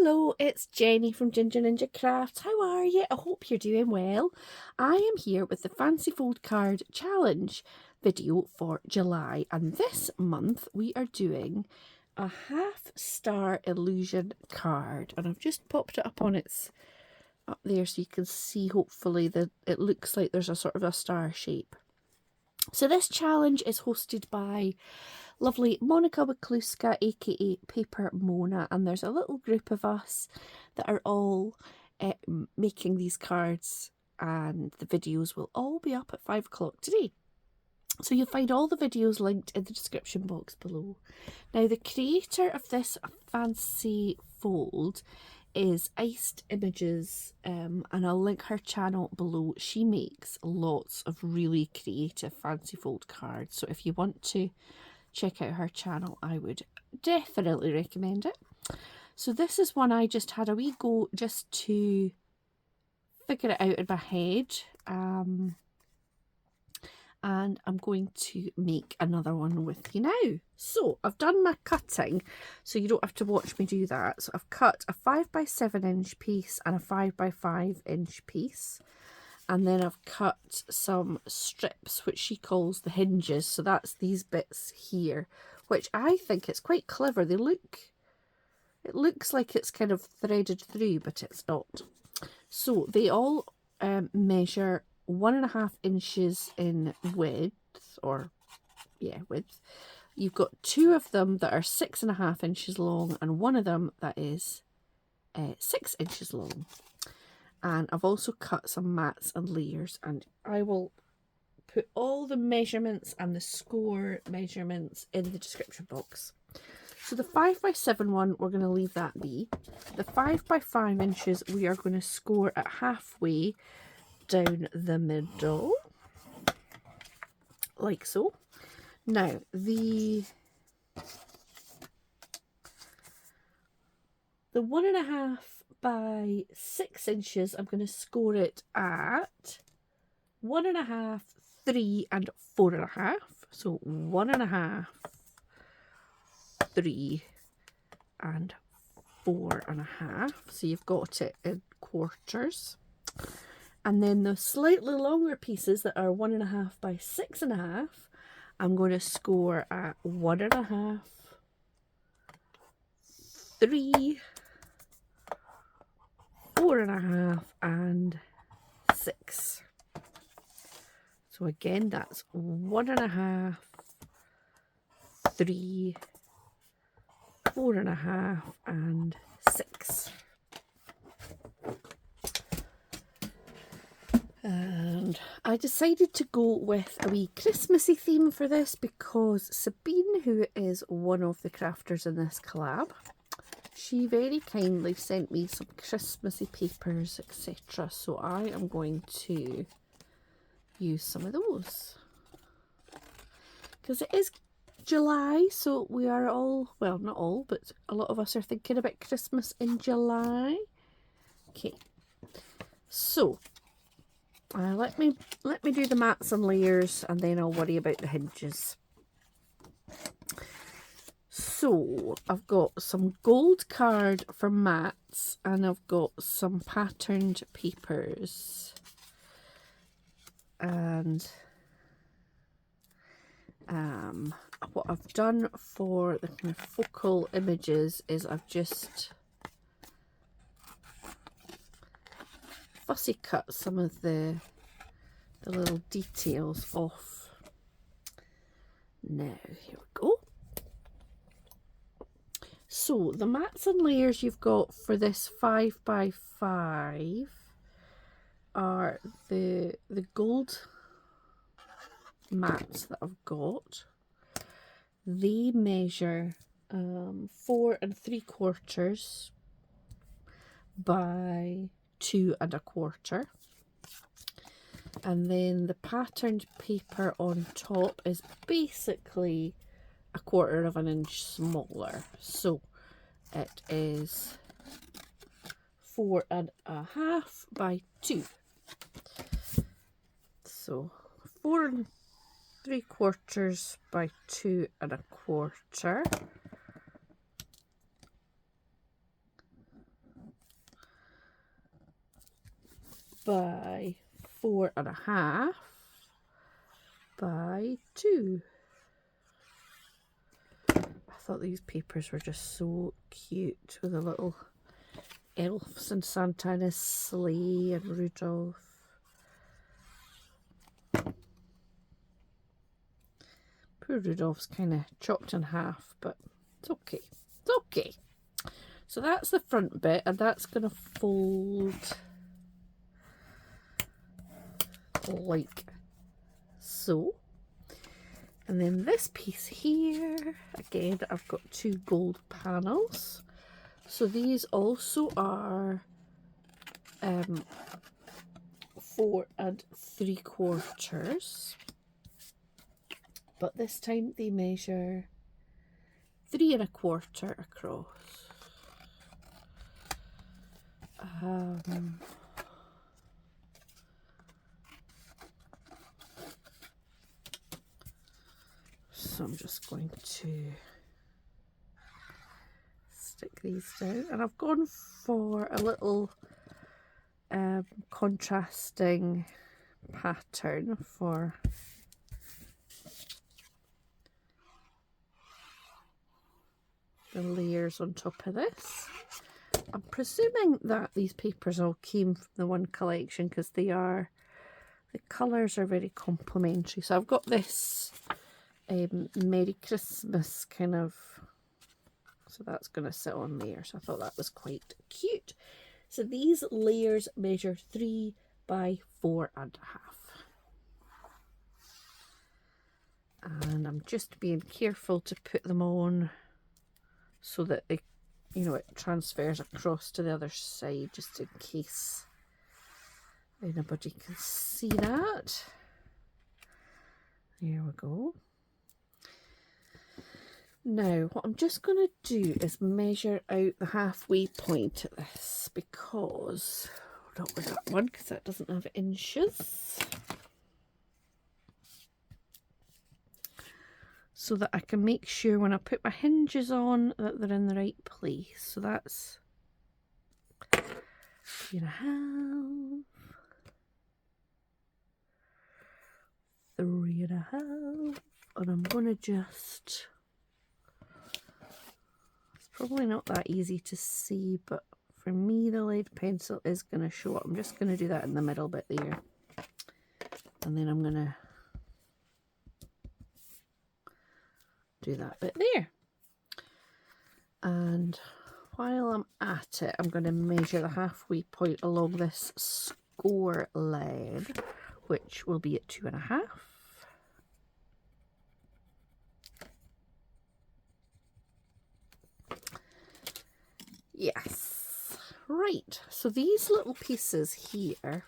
Hello, it's Jenny from Ginger Ninja Crafts. How are you? I hope you're doing well. I am here with the Fancy Fold Card Challenge video for July, and this month we are doing a half-star illusion card, and I've just popped it up on its up there so you can see hopefully that it looks like there's a sort of a star shape. So this challenge is hosted by lovely Monica Wakluska, aka Paper Mona, and there's a little group of us that are all making these cards, and the videos will all be up at 5 o'clock today. So you'll find all the videos linked in the description box below. Now, the creator of this fancy fold is Iced Images, and I'll link her channel below. She makes lots of really creative fancy fold cards, so if you want to check out her channel, I would definitely recommend it. So this is one I just had a wee go just to figure it out in my head, and I'm going to make another one with you now. So I've done my cutting, so you don't have to watch me do that. So I've cut a 5x7 inch piece and a 5x5 inch piece, and then I've cut some strips which she calls the hinges. So that's these bits here, which I think it's quite clever. It looks like it's kind of threaded through, but it's not. So they all measure 1.5 inches in width, width. You've got 2 of them that are 6.5 inches long, and one of them that is 6 inches long. And I've also cut some mats and layers, and I will put all the measurements and the score measurements in the description box. So the 5x7 one, we're going to leave that be. The 5x5 inches, we are going to score at halfway down the middle, like so. Now, the 1.5 by 6 inches, I'm going to score it at 1.5, 3 and 4.5. So 1.5, 3 and 4.5. So you've got it in quarters. And then the slightly longer pieces that are 1.5 by 6.5, I'm going to score at 1.5, 3, 4.5 and 6. So again, that's 1.5, 3, 4.5 and 6. And I decided to go with a wee Christmassy theme for this because Sabine, who is one of the crafters in this collab, she very kindly sent me some Christmassy papers, etc. So I am going to use some of those. Because it is July, so we are all, well, not all, but a lot of us are thinking about Christmas in July. Okay, so let me do the mats and layers, and then I'll worry about the hinges. So I've got some gold card for mats, and I've got some patterned papers, and what I've done for the kind of focal images is I've just fussy cut some of the little details off. Now, here we go. So the mats and layers you've got for this 5x5 are the gold mats that I've got. They measure 4 3/4 by 2 1/4, and then the patterned paper on top is basically 1/4 of an inch smaller, so it is 4 1/2 by 2. So 4 3/4 by 2 1/4. by 4.5 by 2. I thought these papers were just so cute with the little elves and Santa and his sleigh and Rudolph. Poor Rudolph's kind of chopped in half, but it's okay. It's okay. So that's the front bit, and that's going to fold like so. And then this piece here, again, I've got 2 gold panels. So these also are 4 3/4, but this time they measure 3 1/4 across. So I'm just going to stick these down, and I've gone for a little contrasting pattern for the layers on top of this. I'm presuming that these papers all came from the one collection because the colours are very complementary. So I've got this Merry Christmas kind of, so that's going to sit on there. So I thought that was quite cute. So these layers measure 3 by 4.5. And I'm just being careful to put them on so that they, you know, it transfers across to the other side, just in case anybody can see that. There we go. Now, what I'm just going to do is measure out the halfway point at this, because, not with that one, because that doesn't have inches. So that I can make sure when I put my hinges on that they're in the right place. So that's 3.5, 3.5, and I'm going to just, it's probably not that easy to see, but for me the lead pencil is going to show up. I'm just going to do that in the middle bit there, and then I'm going to do that bit there. And while I'm at it, I'm going to measure the halfway point along this score line, which will be at 2.5. Yes, right, so these little pieces here,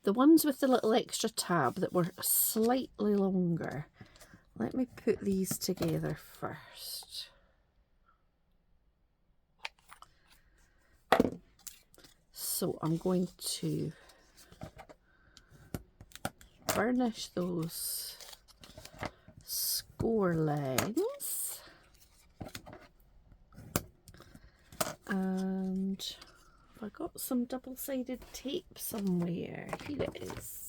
the ones with the little extra tab that were slightly longer, let me put these together first. So I'm going to burnish those score lines, and have I got some double-sided tape somewhere? Here it is.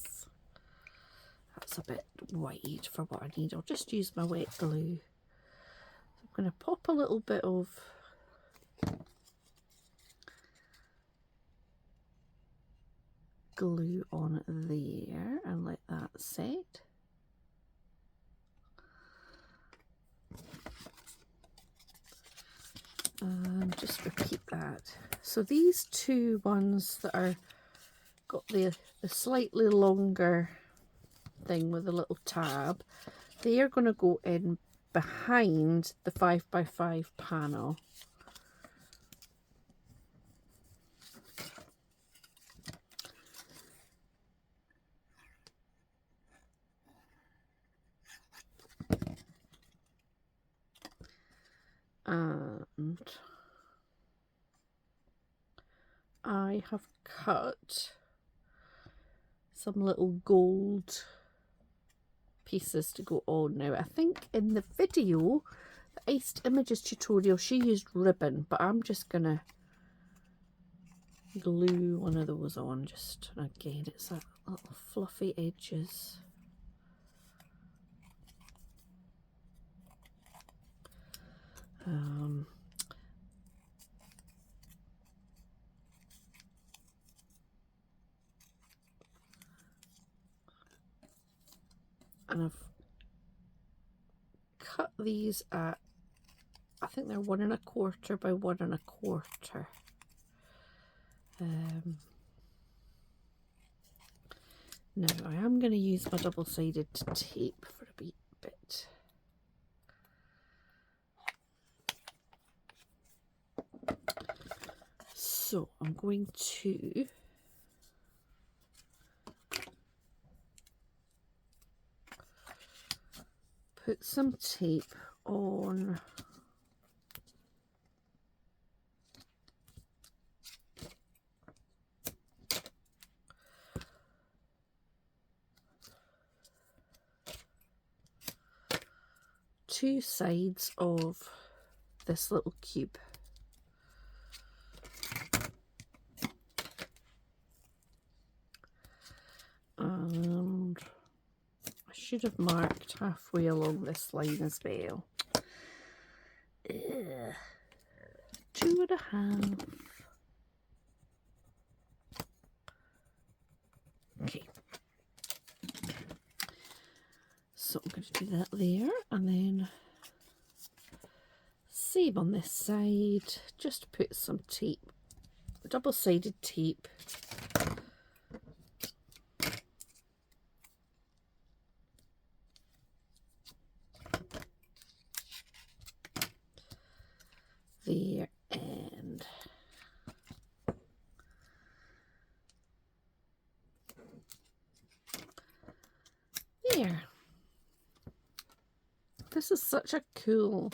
That's a bit wide for what I need. I'll just use my wet glue. I'm going to pop a little bit of glue on there and let that set. And just repeat that. So these 2 ones that are got the slightly longer thing with a little tab, they are going to go in behind the 5x5 panel. And I have cut some little gold pieces to go on. Now, I think in the video, the Iced Images tutorial, she used ribbon, but I'm just gonna glue one of those on, just again, it's that little fluffy edges. And I've cut these at, I think they're 1 1/4 by 1 1/4. Now I am going to use my double-sided tape for a wee bit. So I'm going to put some tape on two sides of this little cube. And I should have marked halfway along this line as well. 2.5. Okay. So I'm going to do that there, and then same on this side. Just put some tape, double-sided tape. There, and there. This is such a cool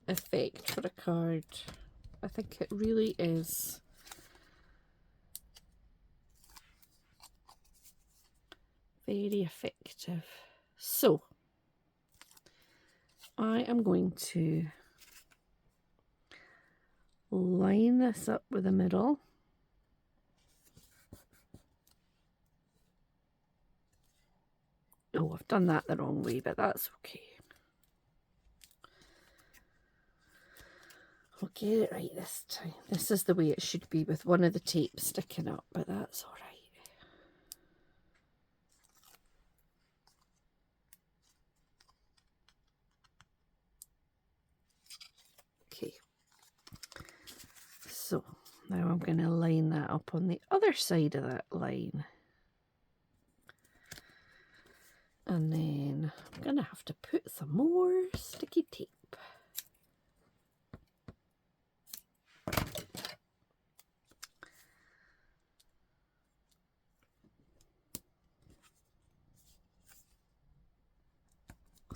effect for a card. I think it really is. Very effective. So I am going to line this up with the middle. Oh, I've done that the wrong way, but that's okay. I'll get it right this time. This is the way it should be with one of the tapes sticking up, but that's all right. Okay. So now I'm going to line that up on the other side of that line. And then I'm going to have to put some more sticky tape.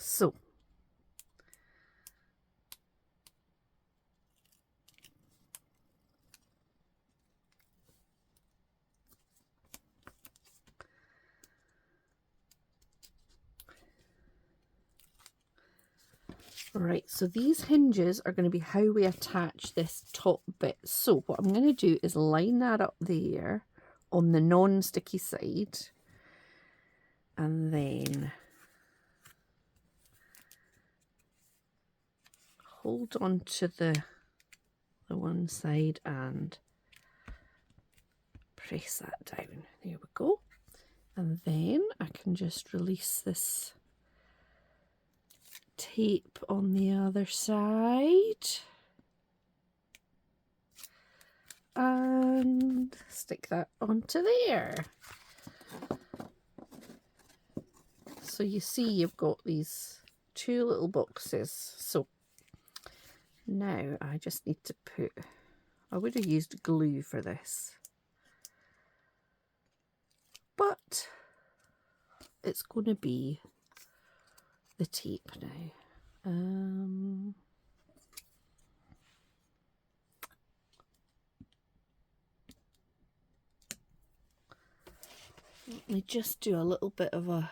So right, so these hinges are going to be how we attach this top bit. So what I'm going to do is line that up there on the non-sticky side, and then hold on to the one side and press that down. There we go. And then I can just release this tape on the other side and stick that onto there. So you see you've got these two little boxes. So now I just need to put, I would have used glue for this, but it's going to be the tape now. Let me just do a little bit of a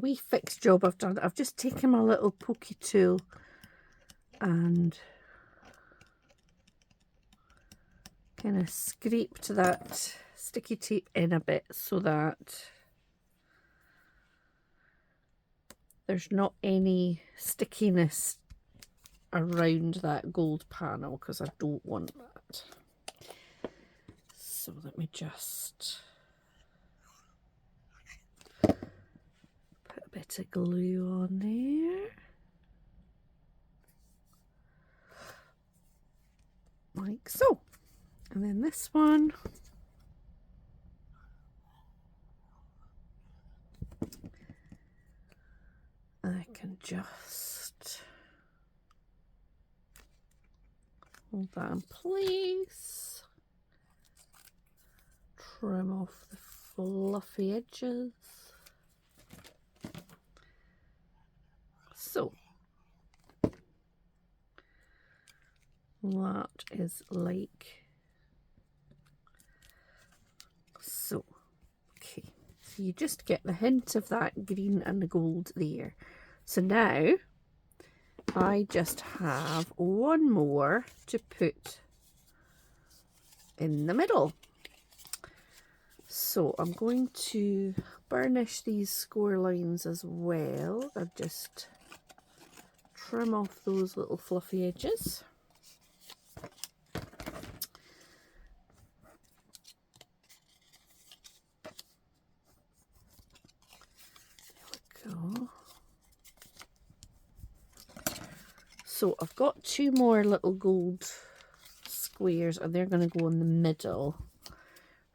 wee fixed job I've done. I've just taken my little pokey tool and kind of scraped that sticky tape in a bit so that there's not any stickiness around that gold panel, because I don't want that. So let me just put a bit of glue on there. Like so. And then this one, I can just hold that in place, trim off the fluffy edges. So that is like so. Okay, so you just get the hint of that green and the gold there. So now I just have one more to put in the middle. So I'm going to burnish these score lines as well. I'll just trim off those little fluffy edges. There we go. So I've got two more little gold squares, and they're going to go in the middle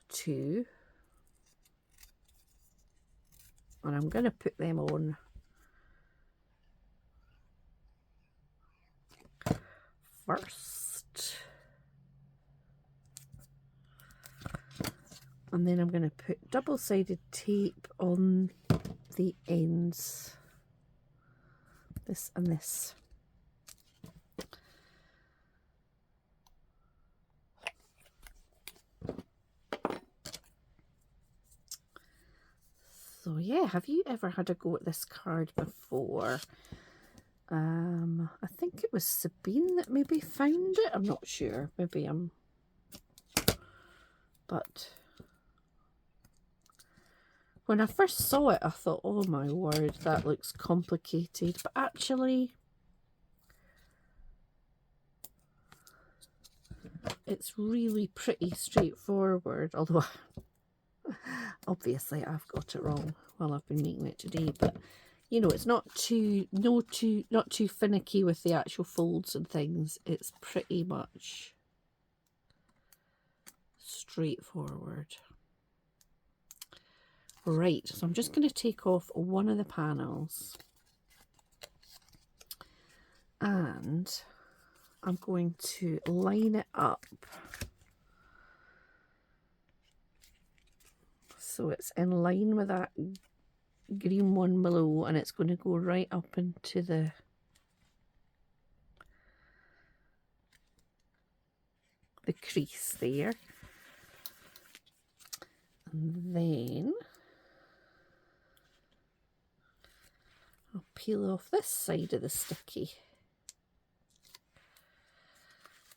too. And I'm going to put them on first. And then I'm going to put double-sided tape on the ends. This and this. So yeah, have you ever had a go at this card before? I think it was Sabine that maybe found it. I'm not sure. Maybe I'm... But when I first saw it, I thought, oh my word, that looks complicated. But actually, it's really pretty straightforward. Although, obviously, I've got it wrong while I've been making it today. But you know, it's not too finicky with the actual folds and things. It's pretty much straightforward. Right, so I'm just going to take off one of the panels, and I'm going to line it up so it's in line with that green one below, and it's going to go right up into the crease there. And then I'll peel off this side of the sticky,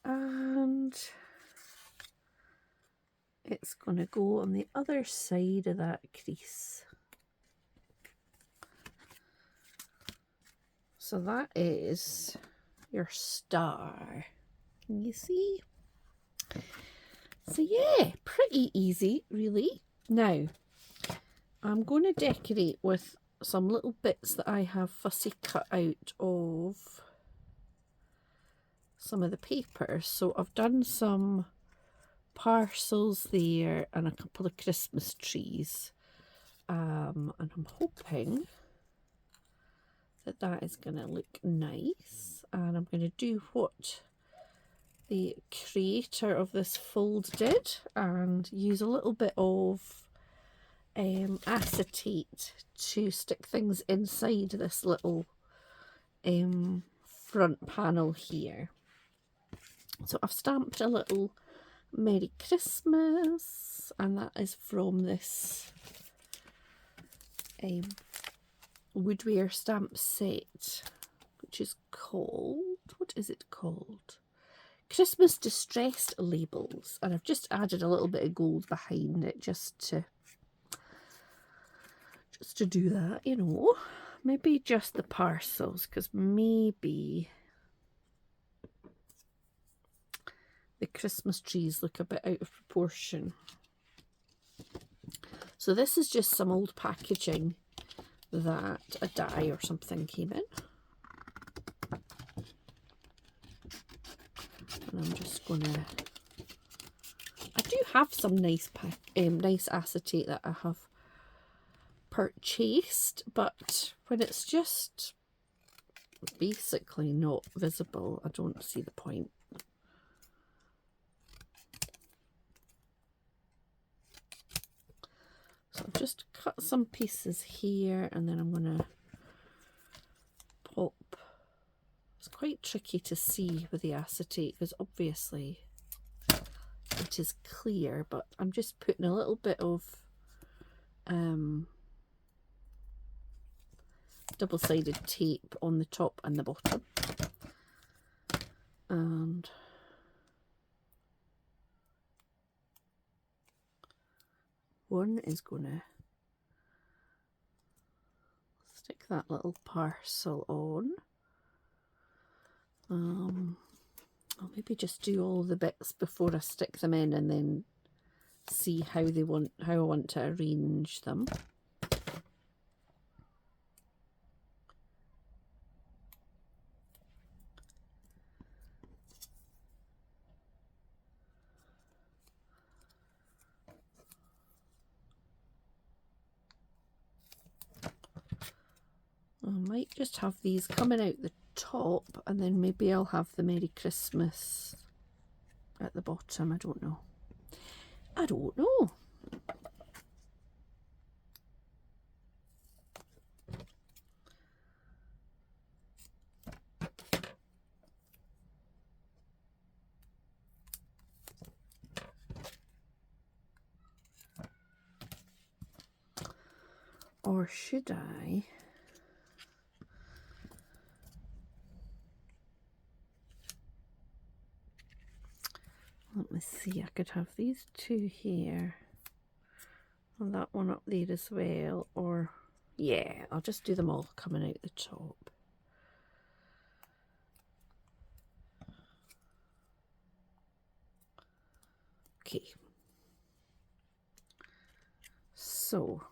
and it's going to go on the other side of that crease. So that is your star. Can you see? So yeah, pretty easy really. Now I'm going to decorate with some little bits that I have fussy cut out of some of the paper. So I've done some parcels there and a couple of Christmas trees, and I'm hoping that that is going to look nice. And I'm going to do what the creator of this fold did and use a little bit of acetate to stick things inside this little front panel here. So I've stamped a little Merry Christmas, and that is from this woodware stamp set, which is called, what is it called? Christmas distressed labels, and I've just added a little bit of gold behind it just to do that, you know. Maybe just the parcels, because maybe the Christmas trees look a bit out of proportion. So this is just some old packaging that a die or something came in. And I'm just gonna, I do have some nice acetate that I have purchased, but when it's just basically not visible, I don't see the point. So I've just cut some pieces here, and then I'm gonna pop. It's quite tricky to see with the acetate because obviously it is clear, but I'm just putting a little bit of double-sided tape on the top and the bottom, and one is gonna stick that little parcel on. I'll maybe just do all the bits before I stick them in, and then see how I want to arrange them. I might just have these coming out the top, and then maybe I'll have the Merry Christmas at the bottom. I don't know. I don't know. Or should I? Let me see, I could have these two here and that one up there as well, or yeah, I'll just do them all coming out the top. Okay, so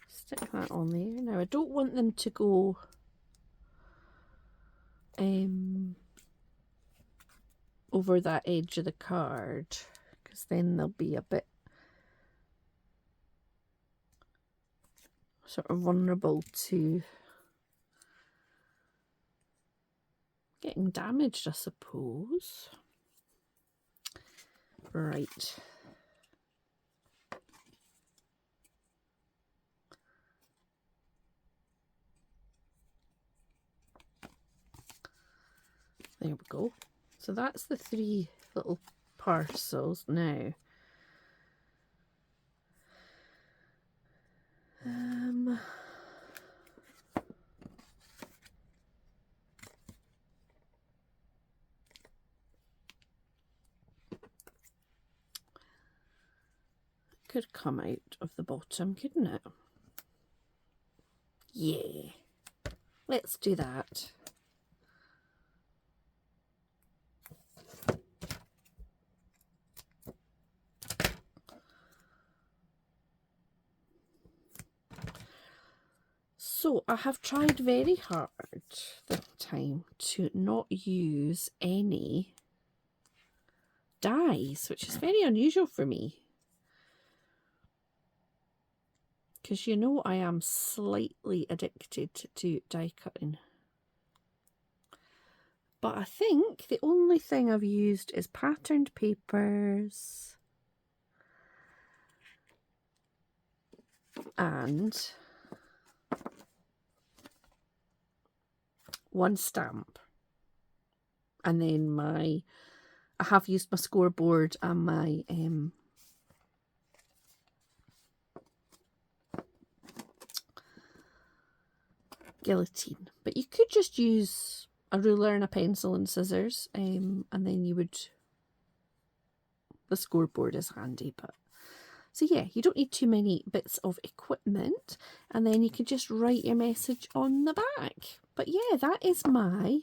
stick that on there. Now I don't want them to go over that edge of the card, because then they'll be a bit sort of vulnerable to getting damaged, I suppose. Right. There we go. So that's the three little parcels now. Could come out of the bottom, couldn't it? Yeah, let's do that. So I have tried very hard this time to not use any dies, which is very unusual for me, because you know I am slightly addicted to die cutting. But I think the only thing I've used is patterned papers and one stamp, and then I have used my scoreboard and my guillotine, but you could just use a ruler and a pencil and scissors, and then you would, the scoreboard is handy, but so yeah, you don't need too many bits of equipment, and then you can just write your message on the back. But yeah, that is my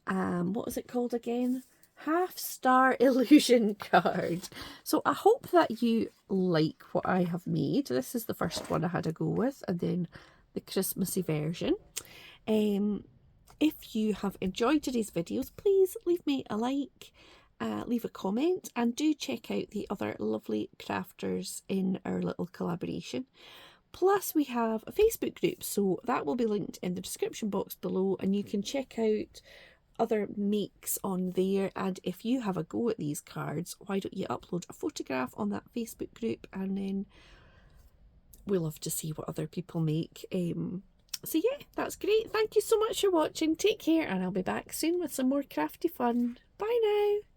what was it called again? Half Star Illusion card. So I hope that you like what I have made. This is the first one I had a go with, and then the Christmassy version. If you have enjoyed today's videos, please leave me a like, leave a comment, and do check out the other lovely crafters in our little collaboration. Plus we have a Facebook group, so that will be linked in the description box below, and you can check out other makes on there. And if you have a go at these cards, why don't you upload a photograph on that Facebook group, and then we love to see what other people make. So yeah, that's great. Thank you so much for watching. Take care, and I'll be back soon with some more crafty fun. Bye now.